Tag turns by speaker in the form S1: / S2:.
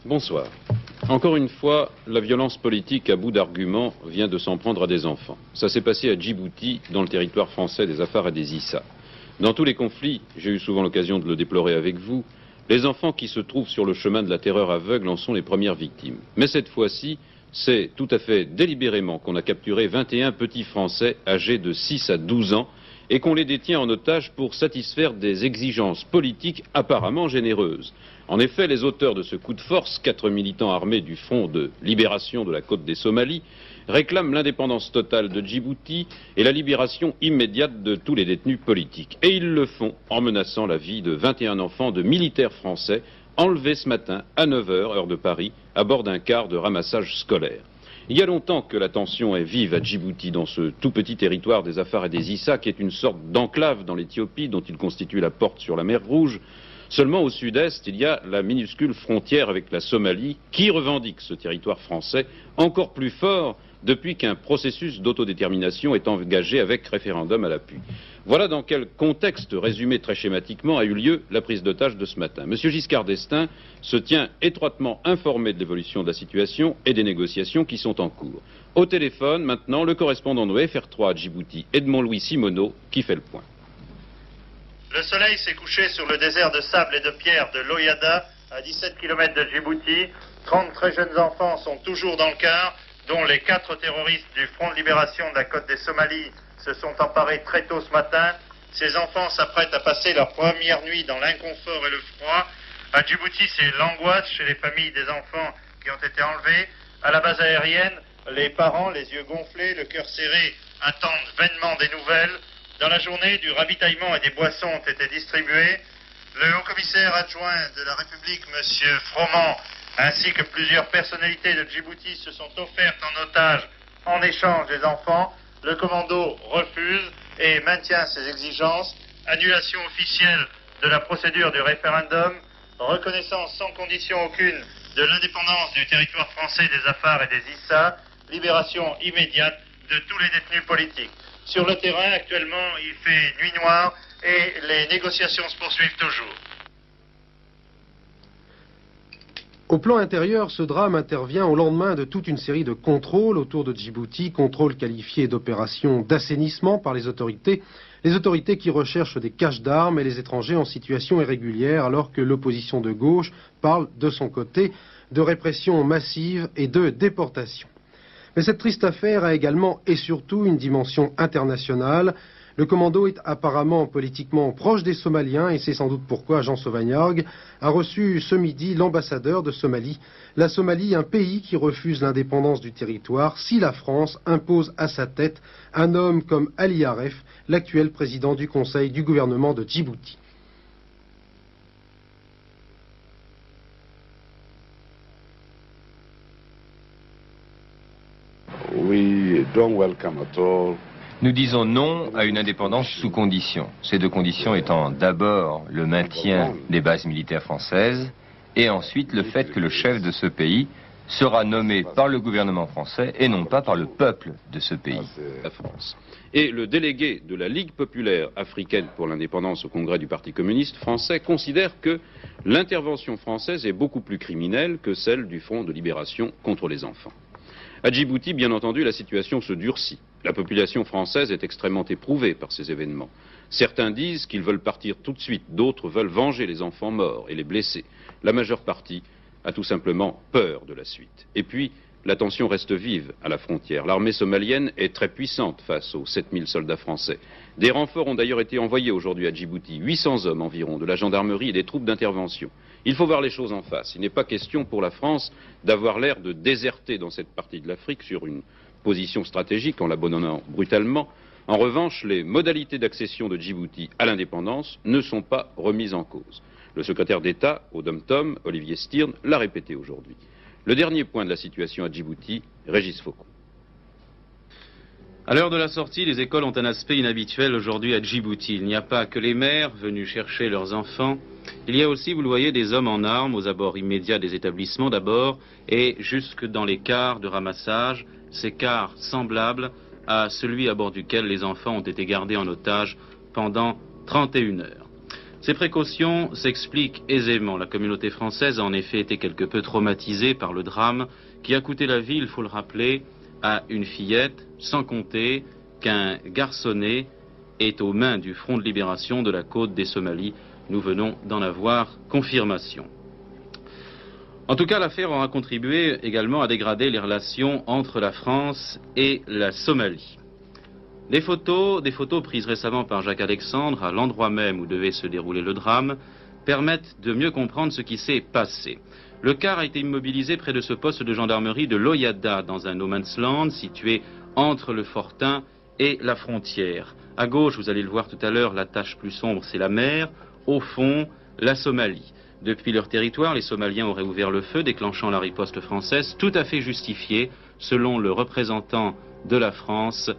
S1: Bonsoir. Encore une fois, la violence politique à bout d'arguments vient de s'en prendre à des enfants. Ça s'est passé à Djibouti, dans le territoire français des Afar et des Issa. Dans tous les conflits, j'ai eu souvent l'occasion de le déplorer avec vous, les enfants qui se trouvent sur le chemin de la terreur aveugle en sont les premières victimes. Mais cette fois-ci, c'est tout à fait délibérément qu'on a capturé 21 petits Français âgés de 6 à 12 ans et qu'on les détient en otage pour satisfaire des exigences politiques apparemment généreuses. En effet, les auteurs de ce coup de force, 4 militants armés du Front de libération de la côte des Somalies, réclament l'indépendance totale de Djibouti et la libération immédiate de tous les détenus politiques. Et ils le font en menaçant la vie de 21 enfants de militaires français enlevés ce matin à 9 h, heure de Paris, à bord d'un car de ramassage scolaire. Il y a longtemps que la tension est vive à Djibouti, dans ce tout petit territoire des Afar et des Issa, qui est une sorte d'enclave dans l'Éthiopie, dont il constitue la porte sur la mer Rouge. Seulement au sud-est, il y a la minuscule frontière avec la Somalie, qui revendique ce territoire français encore plus fort depuis qu'un processus d'autodétermination est engagé avec référendum à l'appui. Voilà dans quel contexte, résumé très schématiquement, a eu lieu la prise d'otage de ce matin. M. Giscard d'Estaing se tient étroitement informé de l'évolution de la situation et des négociations qui sont en cours. Au téléphone, maintenant, le correspondant de FR3 à Djibouti, Edmond-Louis Simoneau, qui fait le point.
S2: Le soleil s'est couché sur le désert de sable et de pierre de Loyada, à 17 km de Djibouti. 30 très jeunes enfants sont toujours dans le car, dont les 4 terroristes du Front de libération de la côte des Somalies se sont emparés très tôt ce matin. Ces enfants s'apprêtent à passer leur première nuit dans l'inconfort et le froid. À Djibouti, c'est l'angoisse chez les familles des enfants qui ont été enlevés. À la base aérienne, les parents, les yeux gonflés, le cœur serré, attendent vainement des nouvelles. Dans la journée, du ravitaillement et des boissons ont été distribués. Le haut-commissaire adjoint de la République, M. Froment, ainsi que plusieurs personnalités de Djibouti se sont offertes en otage en échange des enfants. Le commando refuse et maintient ses exigences. Annulation officielle de la procédure du référendum, reconnaissance sans condition aucune de l'indépendance du territoire français des Afar et des Issa, libération immédiate de tous les détenus politiques. Sur le terrain, actuellement, il fait nuit noire et les négociations se poursuivent toujours.
S3: Au plan intérieur, ce drame intervient au lendemain de toute une série de contrôles autour de Djibouti, contrôles qualifiés d'opérations d'assainissement par les autorités qui recherchent des caches d'armes et les étrangers en situation irrégulière, alors que l'opposition de gauche parle de son côté de répression massive et de déportation. Mais cette triste affaire a également et surtout une dimension internationale. Le commando est apparemment politiquement proche des Somaliens et c'est sans doute pourquoi Jean Sauvagnargues a reçu ce midi l'ambassadeur de Somalie. La Somalie, un pays qui refuse l'indépendance du territoire si la France impose à sa tête un homme comme Ali Aref, l'actuel président du Conseil du gouvernement de Djibouti.
S4: Nous disons non à une indépendance sous conditions. Ces deux conditions étant d'abord le maintien des bases militaires françaises et ensuite le fait que le chef de ce pays sera nommé par le gouvernement français et non pas par le peuple de ce pays.
S1: La France. Et le délégué de la Ligue populaire africaine pour l'indépendance au Congrès du Parti communiste français considère que l'intervention française est beaucoup plus criminelle que celle du Front de libération contre les enfants. À Djibouti, bien entendu, la situation se durcit. La population française est extrêmement éprouvée par ces événements. Certains disent qu'ils veulent partir tout de suite, d'autres veulent venger les enfants morts et les blessés. La majeure partie a tout simplement peur de la suite. Et puis, la tension reste vive à la frontière. L'armée somalienne est très puissante face aux 7000 soldats français. Des renforts ont d'ailleurs été envoyés aujourd'hui à Djibouti, 800 hommes environ, de la gendarmerie et des troupes d'intervention. Il faut voir les choses en face. Il n'est pas question pour la France d'avoir l'air de déserter dans cette partie de l'Afrique sur une position stratégique en l'abandonnant brutalement. En revanche, les modalités d'accession de Djibouti à l'indépendance ne sont pas remises en cause. Le secrétaire d'État au Dom-Tom, Olivier Stirn, l'a répété aujourd'hui. Le dernier point de la situation à Djibouti, Régis Faucon.
S5: À l'heure de la sortie, les écoles ont un aspect inhabituel aujourd'hui à Djibouti. Il n'y a pas que les mères venus chercher leurs enfants. Il y a aussi, vous le voyez, des hommes en armes aux abords immédiats des établissements d'abord et jusque dans les cars de ramassage, ces cars semblables à celui à bord duquel les enfants ont été gardés en otage pendant 31 heures. Ces précautions s'expliquent aisément. La communauté française a en effet été quelque peu traumatisée par le drame qui a coûté la vie, il faut le rappeler, à une fillette, sans compter qu'un garçonnet est aux mains du Front de libération de la côte des Somalies. Nous venons d'en avoir confirmation. En tout cas, l'affaire aura contribué également à dégrader les relations entre la France et la Somalie. Des photos prises récemment par Jacques Alexandre à l'endroit même où devait se dérouler le drame permettent de mieux comprendre ce qui s'est passé. Le car a été immobilisé près de ce poste de gendarmerie de Loyada, dans un no man's land situé entre le Fortin et la frontière. À gauche, vous allez le voir tout à l'heure, la tache plus sombre, c'est la mer. Au fond, la Somalie. Depuis leur territoire, les Somaliens auraient ouvert le feu, déclenchant la riposte française, tout à fait justifiée, selon le représentant de la France.